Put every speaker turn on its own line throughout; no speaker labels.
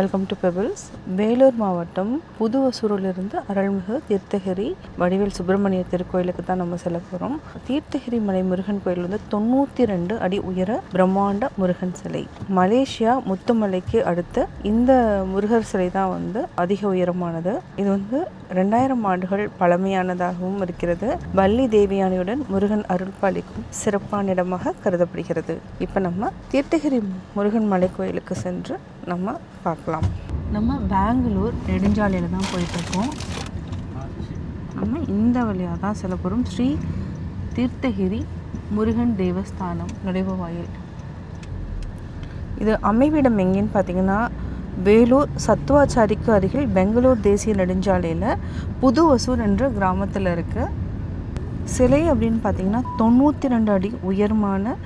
Welcome to pebbles. Vellore மாவட்டம் புதுவசூரிலிருந்து அருள்மிகு தீர்த்தகிரி வடிவேல் சுப்பிரமணிய திருக்கோயிலுக்கு தான் நம்ம செல்ல போகிறோம். தீர்த்தகிரி மலை முருகன் கோயில் வந்து 92 அடி உயர பிரம்மாண்ட முருகன் சிலை. மலேசியா முத்துமலைக்கு அடுத்து இந்த முருகர் சிலை தான் வந்து அதிக உயரமானது. இது வந்து 2000 ஆண்டுகள் பழமையானதாகவும் இருக்கிறது. வள்ளி தேவியானையுடன் முருகன் அருள் பாலிக்கும் சிறப்பான இடமாக கருதப்படுகிறது. இப்போ நம்ம தீர்த்தகிரி முருகன் மலை கோயிலுக்கு சென்று நம்ம பார்க்கலாம். நம்ம பெங்களூர் நெடுஞ்சாலையில் தான் போயிட்டுருக்கோம். நம்ம இந்த வழியாக தான் செல்ல போகிறோம். ஸ்ரீ தீர்த்தகிரி முருகன் தேவஸ்தானம் நுழைவாயில். இது அமைவிடம் எங்கேன்னு பார்த்தீங்கன்னா வேலூர் சத்துவாச்சாரிக்கு அருகில் பெங்களூர் தேசிய நெடுஞ்சாலையில் புதுவசூர் என்ற கிராமத்தில் இருக்குது. சிலை அப்படின்னு பார்த்தீங்கன்னா 92 அடி உயரமான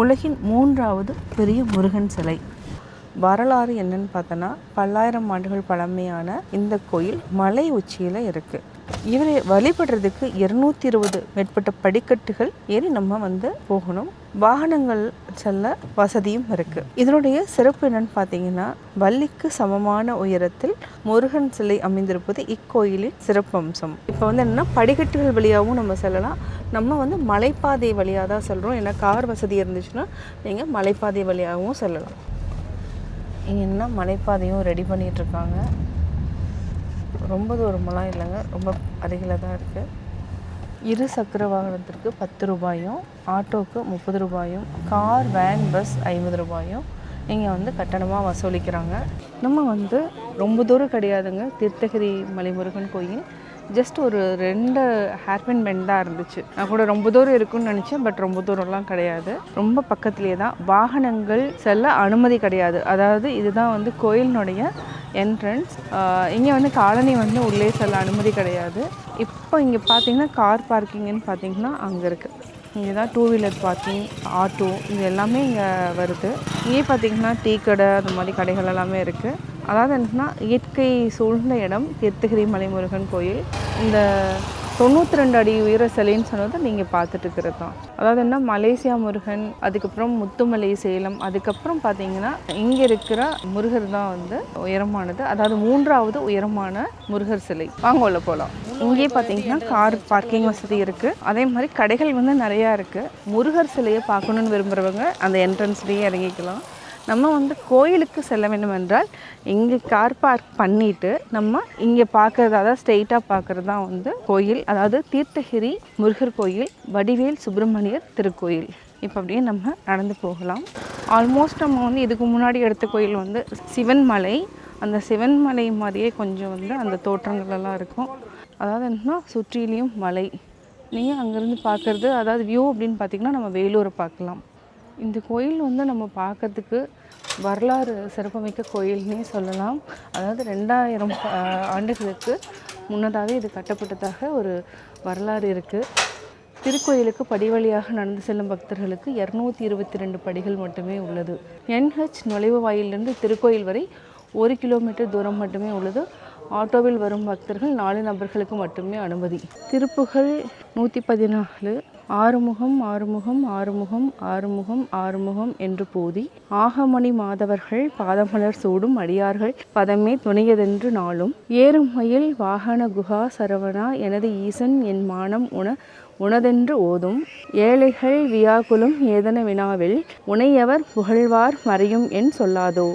உலகின் 3வது பெரிய முருகன் சிலை. வரலாறு என்னன்னு பார்த்தோன்னா பல்லாயிரம் ஆண்டுகள் பழமையான இந்த கோயில் மலை உச்சியில் இருக்குது. இவரை வழிபடுறதுக்கு 220 மேற்பட்ட படிக்கட்டுகள் ஏறி நம்ம வந்து போகணும். வாகனங்கள் செல்ல வசதியும் இருக்குது. இதனுடைய சிறப்பு என்னன்னு பார்த்தீங்கன்னா வள்ளிக்கு சமமான உயரத்தில் முருகன் சிலை அமைந்திருப்பது இக்கோயிலின் சிறப்பு அம்சம். இப்போ வந்து என்னென்னா படிக்கட்டுகள் வழியாகவும் நம்ம செல்லலாம். நம்ம வந்து மலைப்பாதை வழியாக தான் செல்கிறோம். ஏன்னா கார் வசதி இருந்துச்சுன்னா நீங்கள் மலைப்பாதை வழியாகவும் செல்லலாம். இங்கே என்ன மலைப்பாதையும் ரெடி பண்ணிகிட்ருக்காங்க. ரொம்ப தூரமெல்லாம் இல்லைங்க, ரொம்ப அருகில் தான் இருக்குது. 2 சக்கர வாகனத்திற்கு 10 ரூபாயும், ஆட்டோவுக்கு 30 ரூபாயும், கார் வேன் பஸ் 50 ரூபாயும் இங்கே வந்து கட்டணமாக வசூலிக்கிறாங்க. நம்ம வந்து ரொம்ப தூரம் கிடையாதுங்க. தீர்த்தகிரி மலை முருகன் கோயில் ஜஸ்ட் ஒரு 2 ஹேர்பின் பெண்ட் தான் இருந்துச்சு. நான் கூட ரொம்ப தூரம் இருக்குன்னு நினச்சேன். பட் ரொம்ப தூரம்லாம் கிடையாது, ரொம்ப பக்கத்துலேயே தான். வாகனங்கள் செல்ல அனுமதி கிடையாது. அதாவது இதுதான் வந்து கோயிலினுடைய என்ட்ரன்ஸ். இங்கே வந்து காலனி வந்து உள்ளே செல்ல அனுமதி கிடையாது. இப்போ இங்கே பார்த்தீங்கன்னா கார் பார்க்கிங்னு பார்த்தீங்கன்னா அங்கே இருக்குது. இங்கே தான் 2 வீலர் பார்க்கிங், ஆட்டோ இது எல்லாமே இங்கே வருது. இங்கே பார்த்தீங்கன்னா டீ கடை அந்த மாதிரி கடைகள் எல்லாமே இருக்குது. அதாவது என்னன்னா இயற்கை சூழ்ந்த இடம் தீர்த்தகிரி மலை முருகன் கோயில். இந்த 92 அடி உயர சிலைன்னு சொன்னது நீங்கள் பார்த்துட்டு இருக்கிறது தான். அதாவது என்ன மலேசியா முருகன், அதுக்கப்புறம் முத்துமலை சேலம், அதுக்கப்புறம் பார்த்தீங்கன்னா இங்கே இருக்கிற முருகர் தான் வந்து உயரமானது. அதாவது 3வது உயரமான முருகர் சிலை. வாங்க உள்ள போகலாம். இங்கே பார்த்தீங்கன்னா கார் பார்க்கிங் வசதி இருக்குது. அதே மாதிரி கடைகள் வந்து நிறையா இருக்குது. முருகர் சிலையை பார்க்கணுன்னு விரும்புகிறவங்க அந்த என்ட்ரன்ஸ்லேயே இறங்கிக்கலாம். நம்ம வந்து கோயிலுக்கு செல்ல வேண்டும் என்றால் இங்கே கார் பார்க் பண்ணிவிட்டு நம்ம இங்கே பார்க்குறது, அதாவது ஸ்ட்ரெயிட்டாக பார்க்குறது தான் வந்து கோயில். அதாவது தீர்த்தகிரி முருகர் கோயில், வடிவேல் சுப்பிரமணியர் திருக்கோயில். இப்போ அப்படியே நம்ம நடந்து போகலாம். ஆல்மோஸ்ட் நம்ம வந்து இதுக்கு முன்னாடி எடுத்த கோயில் வந்து சிவன்மலை. அந்த சிவன்மலை மாதிரியே கொஞ்சம் வந்து அந்த தோற்றங்கள்லாம் இருக்கும். அதாவது என்னன்னா சுற்றிலையும் மலை. நீங்கள் அங்கேருந்து பார்க்குறது, அதாவது வியூ அப்படின்னு பார்த்திங்கன்னா நம்ம வேலூரை பார்க்கலாம். இந்த கோயில் வந்து நம்ம பார்க்கறதுக்கு வரலாறு சிறப்புமிக்க கோயில்னே சொல்லலாம். அதாவது 2000 ஆண்டுகளுக்கு முன்னதாகவே இது கட்டப்பட்டதாக ஒரு வரலாறு இருக்குது. திருக்கோயிலுக்கு படி வழியாக நடந்து செல்லும் பக்தர்களுக்கு 222 படிகள் மட்டுமே உள்ளது. NH நுழைவு வாயிலிருந்து திருக்கோயில் வரை 1 கிலோமீட்டர் தூரம் மட்டுமே உள்ளது. ஆட்டோவில் வரும் பக்தர்கள் 4 நபர்களுக்கு மட்டுமே அனுமதி. திருப்புகழ் 114 ஆறுமுகம் ஆறுமுகம் ஆறுமுகம் ஆறுமுகம் ஆறுமுகம் என்று போதி ஆகமணி மாதவர்கள் பாதமலர் சூடும் அடியார்கள் பதமே துணையதென்று நாளும் ஏறும் மயில் வாகன குஹா சரவணா எனது ஈசன் என் மானம் உனதென்று ஓதும் ஏழைகள் வியாகுலம் ஏதன வினாவில் உனையவர் புகழ்வார் மறையும் என் சொல்லாதோ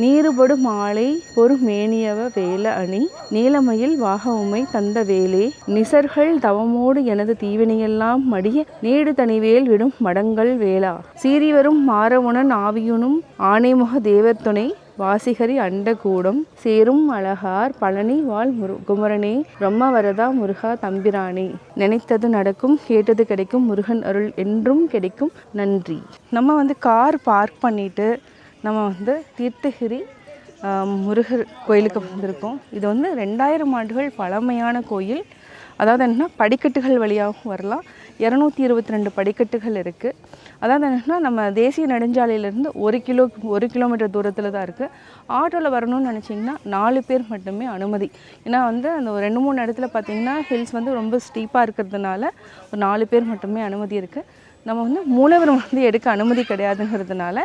நீருபடு மாலை பொறு மேனியவ வேல அணி நீலமயில் வாக உமை தந்த வேலே நிசர்கள் தவமோடு எனது தீவினையெல்லாம் மடிய நீடு தனிவேல் விடும் மடங்கள் வேளா சீறிவரும் மாறவுணன் ஆவியுனும் ஆணைமுக தேவர் துணை வாசிகரி அண்டகூடம் சேரும் அழகார் பழனி வாழ் குமரனே பிரம்மவரதா முருகா தம்பிரானே நினைத்தது நடக்கும், கேட்டது கிடைக்கும், முருகன் அருள் என்றும் கிடைக்கும், நன்றி. நம்ம வந்து கார் பார்க் பண்ணிவிட்டு நம்ம வந்து தீர்த்தகிரி முருகர் கோயிலுக்கு வந்திருக்கோம். இது வந்து 2000 ஆண்டுகள் பழமையான கோயில். அதாவது என்னென்னா படிக்கட்டுகள் வழியாகவும் வரலாம். 222 படிக்கட்டுகள் இருக்குது. அதாவது என்னென்னா நம்ம தேசிய நெடுஞ்சாலையிலேருந்து 1 கிலோமீட்டர் தூரத்தில் தான் இருக்குது. ஆட்டோவில் வரணும்னு நினச்சிங்கன்னா 4 பேர் மட்டுமே அனுமதி. ஏன்னா வந்து அந்த ஒரு 2-3 இடத்துல பார்த்திங்கன்னா ஹில்ஸ் வந்து ரொம்ப ஸ்டீப்பாக இருக்கிறதுனால ஒரு 4 பேர் மட்டுமே அனுமதி இருக்குது. நம்ம வந்து மூலவரம் வந்து எடுக்க அனுமதி கிடையாதுங்கிறதுனால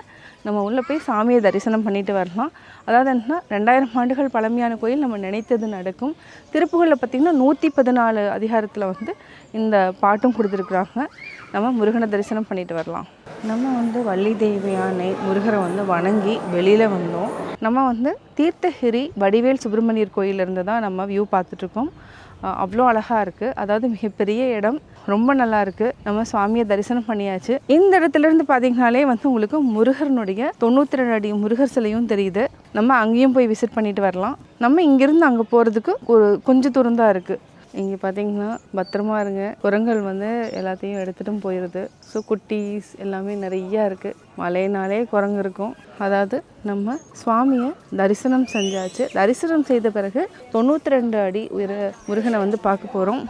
நம்ம உள்ளே போய் சாமியை தரிசனம் பண்ணிட்டு வரலாம். அதாவது என்னன்னா 2000 ஆண்டுகள் பழமையான கோயில், நம்ம நினைத்தது நடக்கும். திருப்புகளில் பார்த்திங்கன்னா 114 அதிகாரத்தில் வந்து இந்த பாட்டும் கொடுத்துருக்குறாங்க. நம்ம முருகனை தரிசனம் பண்ணிட்டு வரலாம். நம்ம வந்து வள்ளி தெய்வ யானை முருகரை வந்து வணங்கி வெளியில் வந்தோம். நம்ம வந்து தீர்த்தகிரி வடிவேல் சுப்பிரமணியர் கோயிலிருந்து தான் நம்ம வியூ பார்த்துட்ருக்கோம். அவ்வளோ அழகாக இருக்குது. அதாவது மிகப்பெரிய இடம், ரொம்ப நல்லா இருக்குது. நம்ம சுவாமியை தரிசனம் பண்ணியாச்சு. இந்த இடத்துலேருந்து பார்த்தீங்கனாலே வந்து உங்களுக்கு முருகனுடைய 92 அடி முருகர் சிலையும் தெரியுது. நம்ம அங்கேயும் போய் விசிட் பண்ணிட்டு வரலாம். நம்ம இங்கேருந்து அங்கே போகிறதுக்கு கொஞ்சம் தூரம் தான் இருக்குது. இங்கே பார்த்தீங்கன்னா பத்திரமா இருங்க, குரங்கள் வந்து எல்லாத்தையும் எடுத்துகிட்டும் போயிடுது. ஸோ குட்டீஸ் எல்லாமே நிறையா இருக்குது. மழைனாலே குரங்கு இருக்கும். அதாவது நம்ம சுவாமியை தரிசனம் செஞ்சாச்சு. தரிசனம் செய்த பிறகு 92 அடி உயர முருகனை வந்து பார்க்க போகிறோம்.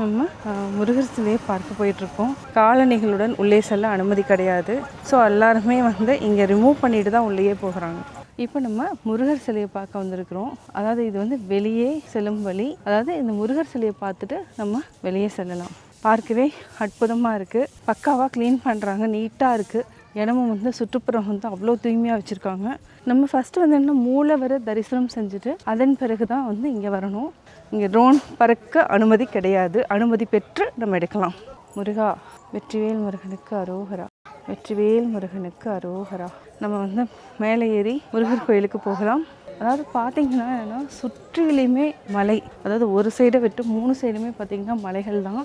நம்ம முருகர் சிலையை பார்க்க போயிட்டுருக்கோம். காலணிகளுடன் உள்ளே செல்ல அனுமதி கிடையாது. ஸோ எல்லாருமே வந்து இங்கே ரிமூவ் பண்ணிட்டு தான் உள்ளேயே போகிறாங்க. இப்போ நம்ம முருகர் சிலையை பார்க்க வந்திருக்கிறோம். அதாவது இது வந்து வெளியே செல்லும் வழி. அதாவது இந்த முருகர் சிலையை பார்த்துட்டு நம்ம வெளியே செல்லலாம். பார்க்கவே அற்புதமாக இருக்குது. பக்காவாக க்ளீன் பண்ணுறாங்க, நீட்டாக இருக்குது. இடமும் வந்து சுற்றுப்புறம் வந்து அவ்வளோ தூய்மையாக வச்சுருக்காங்க. நம்ம ஃபஸ்ட்டு வந்து என்ன மூலவரை தரிசனம் செஞ்சுட்டு அதன் பிறகு தான் வந்து இங்கே வரணும். இங்கே ட்ரோன் பறக்க அனுமதி கிடையாது. அனுமதி பெற்று நம்ம எடுக்கலாம். முருகா, வெற்றிவேல் முருகனுக்கு அரோகரா, வெற்றிவேல் முருகனுக்கு அரோகரா. நம்ம வந்து மேலே ஏறி முருகர் கோயிலுக்கு போகலாம். அதாவது பார்த்திங்கன்னா என்னென்னா சுற்றிலையுமே மலை. அதாவது ஒரு சைடை விட்டு 3 சைடுமே பார்த்திங்கன்னா மலைகள் தான்.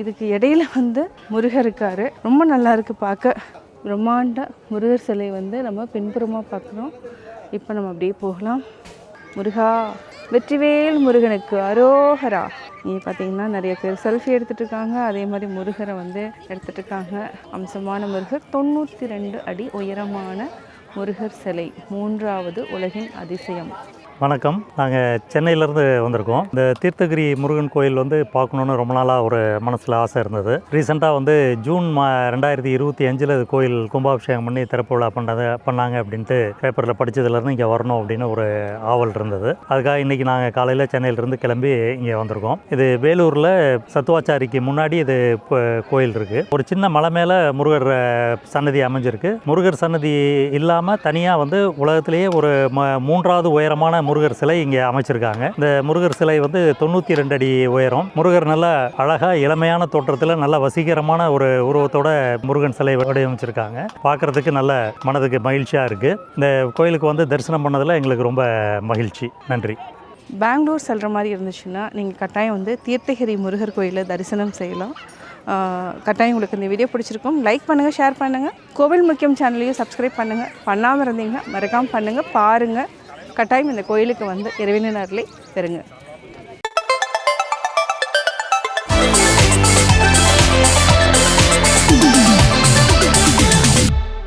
இதுக்கு இடையில வந்து முருகர் இருக்கார். ரொம்ப நல்லா இருக்குது பார்க்க. பிரம்மாண்ட முருகர் சிலை வந்து நம்ம பின்புறமாக பார்க்குறோம். இப்போ நம்ம அப்படியே போகலாம். முருகா, வெற்றிவேல் முருகனுக்கு அரோகரா. இங்கே பார்த்தீங்கன்னா நிறைய பேர் செல்ஃபி எடுத்துகிட்டு இருக்காங்க. அதே மாதிரி முருகரை வந்து எடுத்துகிட்டு இருக்காங்க. அம்சமான முருகர், 92 அடி உயரமான முருகர் சிலை, 3வது உலகின் அதிசயம்.
வணக்கம். நாங்கள் சென்னையிலேருந்து வந்திருக்கோம். இந்த தீர்த்தகிரி முருகன் கோயில் வந்து பார்க்கணுன்னு ரொம்ப நாளாக ஒரு மனசில் ஆசை இருந்தது. ரீசெண்டாக வந்து ஜூன் 2025 கோயில் கும்பாபிஷேகம் பண்ணி திறப்பு விழா பண்ணாங்க அப்படின்ட்டு பேப்பரில் படித்ததுலேருந்து இங்கே வரணும் அப்படின்னு ஒரு ஆவல் இருந்தது. அதுக்காக இன்றைக்கி நாங்கள் காலையில் சென்னையிலேருந்து கிளம்பி இங்கே வந்திருக்கோம். இது வேலூரில் சத்துவாச்சாரிக்கு முன்னாடி இது கோயில் இருக்குது. ஒரு சின்ன மலை மேலே முருகர் சன்னதி அமைஞ்சிருக்கு. முருகர் சன்னதி இல்லாமல் தனியாக வந்து உலகத்திலேயே ஒரு 3வது உயரமான முருகர் சிலை இங்கே அமைச்சிருக்காங்க. இந்த முருகர் சிலை வந்து 92 அடி உயரம். முருகர் நல்ல அழகாக இளமையான தோற்றத்தில் நல்ல வசீகரமான ஒரு உருவத்தோட முருகன் சிலை வடிவமைச்சிருக்காங்க. பார்க்குறதுக்கு நல்ல மனதுக்கு மகிழ்ச்சியாக இருக்குது. இந்த கோயிலுக்கு வந்து தரிசனம் பண்ணதில் எங்களுக்கு ரொம்ப மகிழ்ச்சி. நன்றி.
பெங்களூர் செல்கிற மாதிரி இருந்துச்சுன்னா நீங்கள் கட்டாயம் வந்து தீர்த்தகிரி முருகர் கோயிலை தரிசனம் செய்யலாம். கட்டாயம் உங்களுக்கு இந்த வீடியோ பிடிச்சிருக்கும். லைக் பண்ணுங்கள், ஷேர் பண்ணுங்கள். கோவில் முக்கியம் சேனலையும் சப்ஸ்கிரைப் பண்ணுங்கள். பண்ணாமல் இருந்தீங்கன்னா மறக்காமல் பண்ணுங்கள், பாருங்கள். கட்டாயம் இந்த கோயிலுக்கு வந்து இறைவனின் அருளை பெறுங்க.